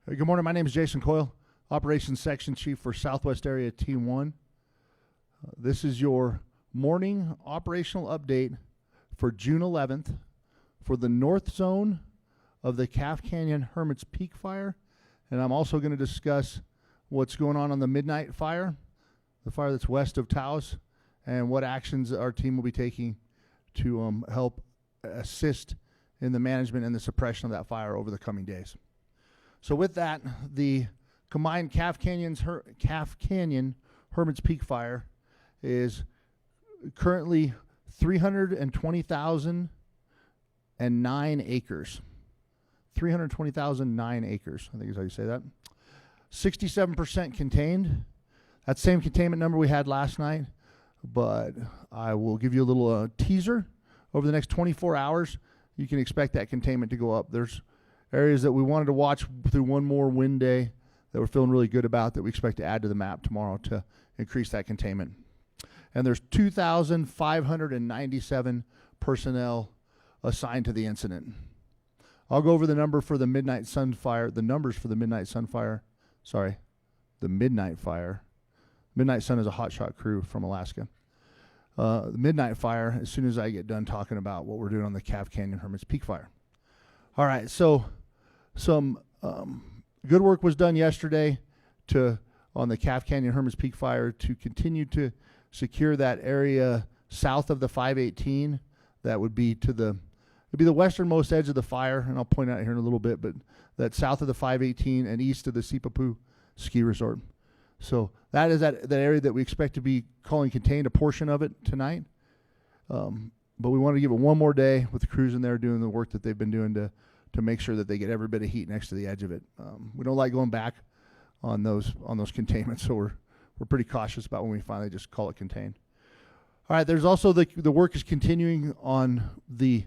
Good morning. My name is Jason Coyle, Operations Section Chief for Southwest Area Team 1. This is your morning operational update for June 11th for the north zone of the Calf Canyon Hermits Peak Fire. And I'm also going to discuss what's going on the Midnight Fire, the fire that's west of Taos, and what actions our team will be taking to help assist in the management and the suppression of that fire over the coming days. So with that, the combined Calf Canyon Hermits Peak Fire is currently 320,009 acres. 320,009 acres, I think is how you say that. 67% contained. That same containment number we had last night, but I will give you a little teaser. Over the next 24 hours, you can expect that containment to go up. There's areas that we wanted to watch through one more wind day that we're feeling really good about that we expect to add to the map tomorrow to increase that containment. And there's 2,597 personnel assigned to the incident. I'll go over the number for the Midnight Sun Fire, the numbers for the Midnight Sun Fire. Sorry, the Midnight Fire. Midnight Sun is a hotshot crew from Alaska. The Midnight Fire, as soon as I get done talking about what we're doing on the Calf Canyon Hermits Peak Fire. All right, so some good work was done yesterday on the Calf Canyon Hermits Peak Fire to continue to secure that area south of the 518. That would be the westernmost edge of the fire, and I'll point out here in a little bit, but that south of the 518 and east of the Sipapu Ski Resort. So that is that area that we expect to be calling contained, a portion of it tonight. But we want to give it one more day with the crews in there doing the work that they've been doing to make sure that they get every bit of heat next to the edge of it. We don't like going back on those containments, so we're pretty cautious about when we finally just call it contained. All right, there's also the work is continuing on the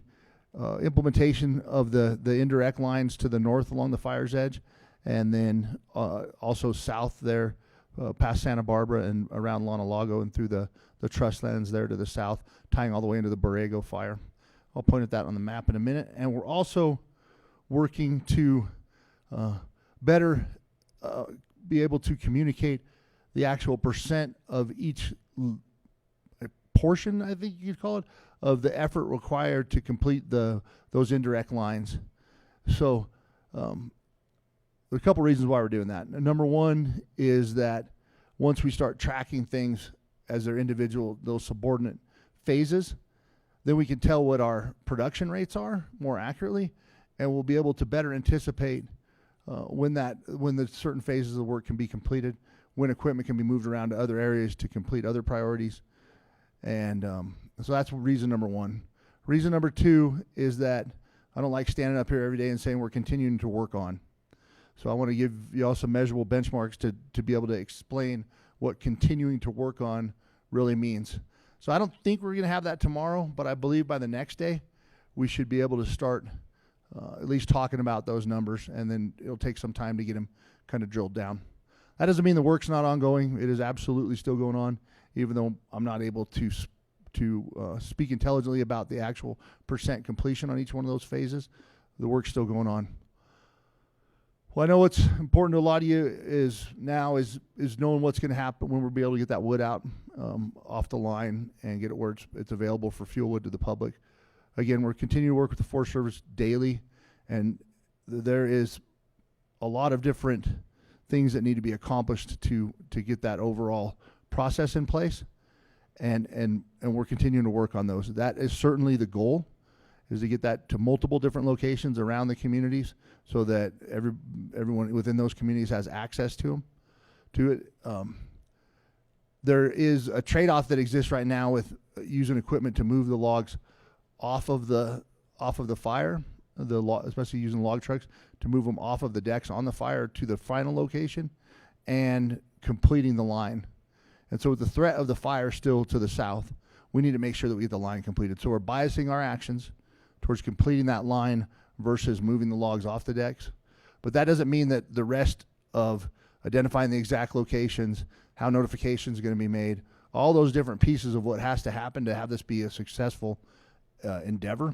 implementation of the indirect lines to the north along the fire's edge, and then also south there past Santa Barbara and around Lana Lago and through the truss lands there to the south, tying all the way into the Borrego fire. I'll point at that on the map in a minute. And we're also working to better be able to communicate the actual percent of each portion, I think you'd call it, of the effort required to complete those indirect lines. So there's a couple reasons why we're doing that. Number one is that once we start tracking things as their individual, those subordinate phases, then we can tell what our production rates are more accurately, and we'll be able to better anticipate when the certain phases of the work can be completed, when equipment can be moved around to other areas to complete other priorities. And so that's reason number one. Reason number two is that I don't like standing up here every day and saying we're continuing to work on. So I want to give you all some measurable benchmarks to be able to explain what continuing to work on really means. So I don't think we're going to have that tomorrow, but I believe by the next day we should be able to start at least talking about those numbers, and then it'll take some time to get them kind of drilled down. That doesn't mean the work's not ongoing. It is absolutely still going on, even though I'm not able to speak intelligently about the actual percent completion on each one of those phases. The work's still going on. Well, I know what's important to a lot of you is knowing what's going to happen when we'll be able to get that wood out off the line and get it where it's available for fuel wood to the public. Again, we're continuing to work with the Forest Service daily, and there is a lot of different things that need to be accomplished to get that overall process in place, and we're continuing to work on those. That is certainly the goal, is to get that to multiple different locations around the communities so that everyone within those communities has access to it. There is a trade-off that exists right now with using equipment to move the logs off of the fire, especially using log trucks to move them off of the decks on the fire to the final location and completing the line. And so with the threat of the fire still to the south, we need to make sure that we get the line completed. So we're biasing our actions towards completing that line versus moving the logs off the decks. But that doesn't mean that the rest of identifying the exact locations, how notifications are going to be made, all those different pieces of what has to happen to have this be a successful endeavor,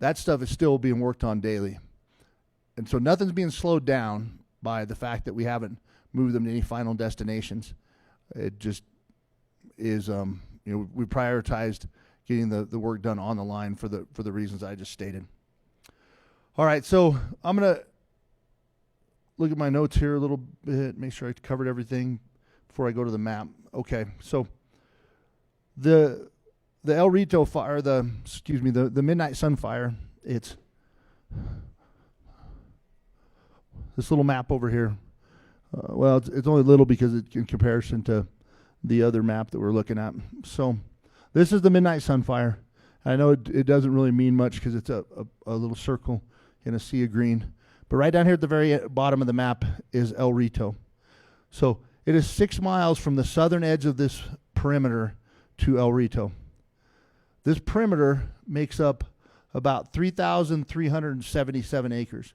that stuff is still being worked on daily. And so nothing's being slowed down, by the fact that we haven't moved them to any final destinations. It just is, we prioritized getting the work done on the line for the reasons I just stated. All right, so I'm going to look at my notes here a little bit, make sure I covered everything before I go to the map. Okay, so the El Rito fire, the Midnight Sun fire, it's this little map over here. Well, it's only little because it's in comparison to the other map that we're looking at. So this is the Midnight Sun fire. I know it doesn't really mean much because it's a little circle in a sea of green. But right down here at the very bottom of the map is El Rito. So it is 6 miles from the southern edge of this perimeter to El Rito. This perimeter makes up about 3,377 acres.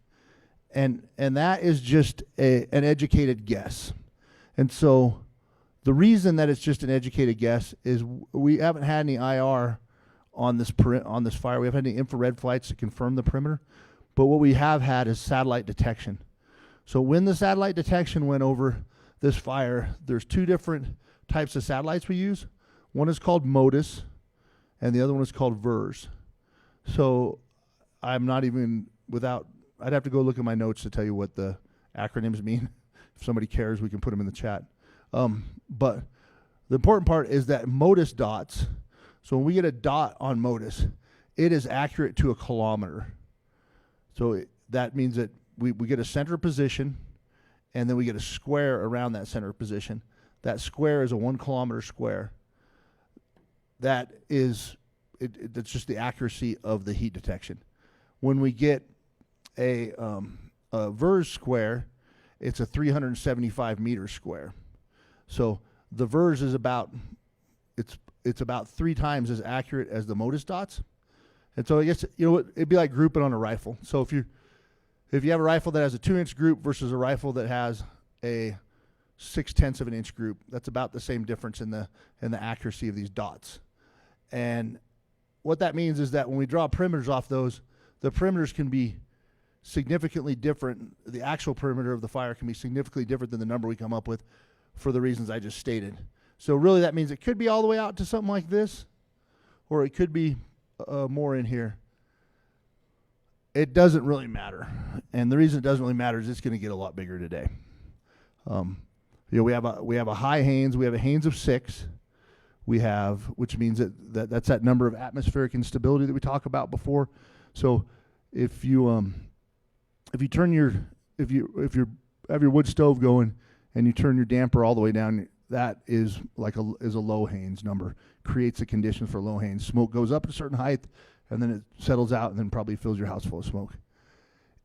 And that is just an educated guess. And so the reason that it's just an educated guess is we haven't had any IR on this fire. We haven't had any infrared flights to confirm the perimeter. But what we have had is satellite detection. So when the satellite detection went over this fire, there's 2 different types of satellites we use. One is called MODIS, and the other one is called VERS. So I'm not even I'd have to go look at my notes to tell you what the acronyms mean. If somebody cares, we can put them in the chat. But the important part is that MODIS dots, so when we get a dot on MODIS, it is accurate to a kilometer. So that means that we get a center position, and then we get a square around that center position. That square is a 1 kilometer square. That is, that's just the accuracy of the heat detection. When we get a VERS square, it's a 375 meter square. So the VERS is about, it's about 3 times as accurate as the MODIS dots. And so I guess, it'd be like grouping on a rifle. So if you have a rifle that has a 2-inch group versus a rifle that has a 0.6 of an inch group, that's about the same difference in the accuracy of these dots. And what that means is that when we draw perimeters off those, the perimeters can be significantly different. The actual perimeter of the fire can be significantly different than the number we come up with for the reasons I just stated. So really that means it could be all the way out to something like this, or it could be more in here. It doesn't really matter. And the reason it doesn't really matter is it's going to get a lot bigger today. We have a high Haines. We have a Haines of 6. We have, which means that's that number of atmospheric instability that we talked about before. So if you have your wood stove going and you turn your damper all the way down, that is a low Haines number. Creates a condition for low Haines. Smoke goes up at a certain height, and then it settles out, and then probably fills your house full of smoke.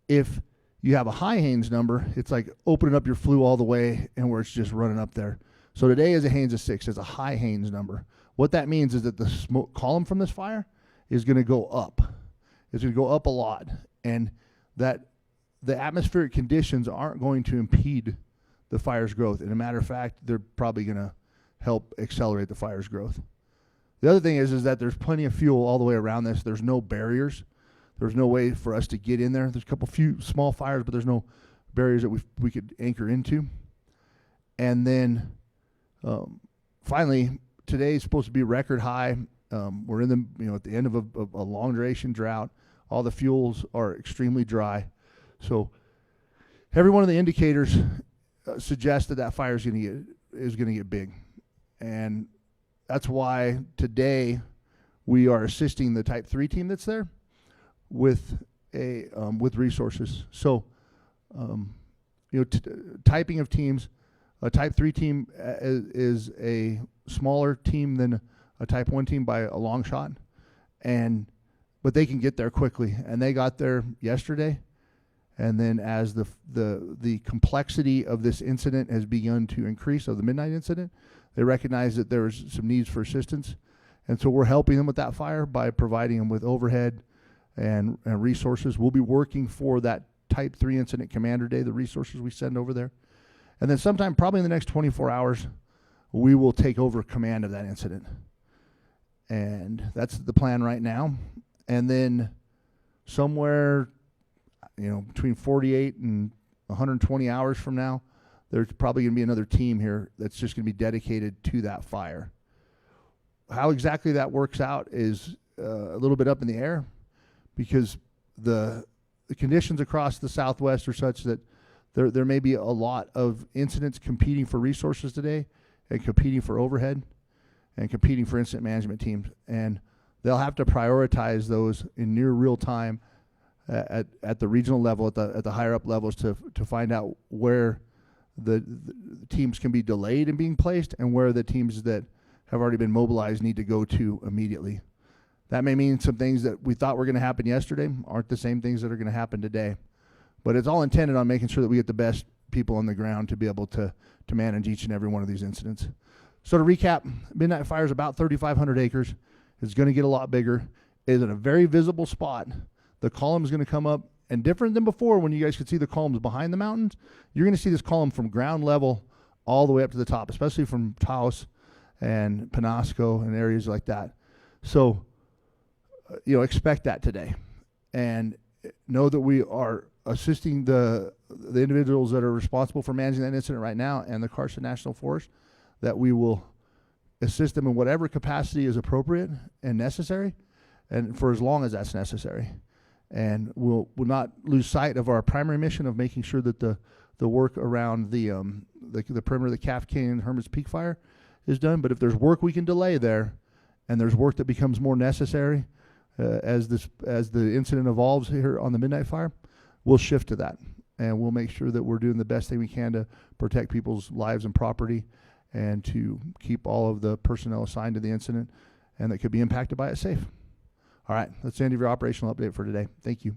If you have a high Haines number, it's like opening up your flue all the way, and where it's just running up there. So today is a Haines of 6. It's a high Haines number. What that means is that the smoke column from this fire is going to go up. It's going to go up a lot, and that the atmospheric conditions aren't going to impede the fire's growth. And a matter of fact, they're probably going to help accelerate the fire's growth. The other thing is that there's plenty of fuel all the way around this. There's no barriers. There's no way for us to get in there. There's a few small fires, but there's no barriers that we could anchor into. And then finally, today is supposed to be record high. We're in at the end of a long duration drought. All the fuels are extremely dry. So every one of the indicators suggests that fire is going to get big. And that's why today we are assisting the Type 3 team that's there with resources. So, typing of teams, a Type 3 team is a smaller team than a Type 1 team by a long shot, but they can get there quickly, and they got there yesterday. And then as the complexity of this incident has begun to increase, of the midnight incident, they recognize that there's some needs for assistance. And so we're helping them with that fire by providing them with overhead and resources. We'll be working for that Type 3 incident commander day, the resources we send over there. And then sometime probably in the next 24 hours, we will take over command of that incident. And that's the plan right now. And then somewhere, between 48 and 120 hours from now, there's probably going to be another team here that's just going to be dedicated to that fire. How exactly that works out is a little bit up in the air, because the conditions across the Southwest are such that there may be a lot of incidents competing for resources today, and competing for overhead, and competing for incident management teams. And they'll have to prioritize those in near real time at the regional level, at the higher up levels, to find out where the teams can be delayed in being placed, and where the teams that have already been mobilized need to go to immediately. That may mean some things that we thought were going to happen yesterday aren't the same things that are going to happen today. But it's all intended on making sure that we get the best people on the ground to be able to manage each and every one of these incidents. So to recap, Midnight Fire is about 3,500 acres. It's going to get a lot bigger. It is in a very visible spot. The column is going to come up, and different than before when you guys could see the columns behind the mountains, you're going to see this column from ground level all the way up to the top, especially from Taos and Penasco and areas like that. So, expect that today. And know that we are assisting the individuals that are responsible for managing that incident right now, and the Carson National Forest, that we will assist them in whatever capacity is appropriate and necessary, and for as long as that's necessary. And we'll not lose sight of our primary mission of making sure that the work around the perimeter of the Calf Canyon Hermits Peak Fire is done. But if there's work we can delay there, and there's work that becomes more necessary as the incident evolves here on the Midnight Fire, we'll shift to that, and we'll make sure that we're doing the best thing we can to protect people's lives and property, and to keep all of the personnel assigned to the incident and that could be impacted by it safe. All right, that's the end of your operational update for today. Thank you.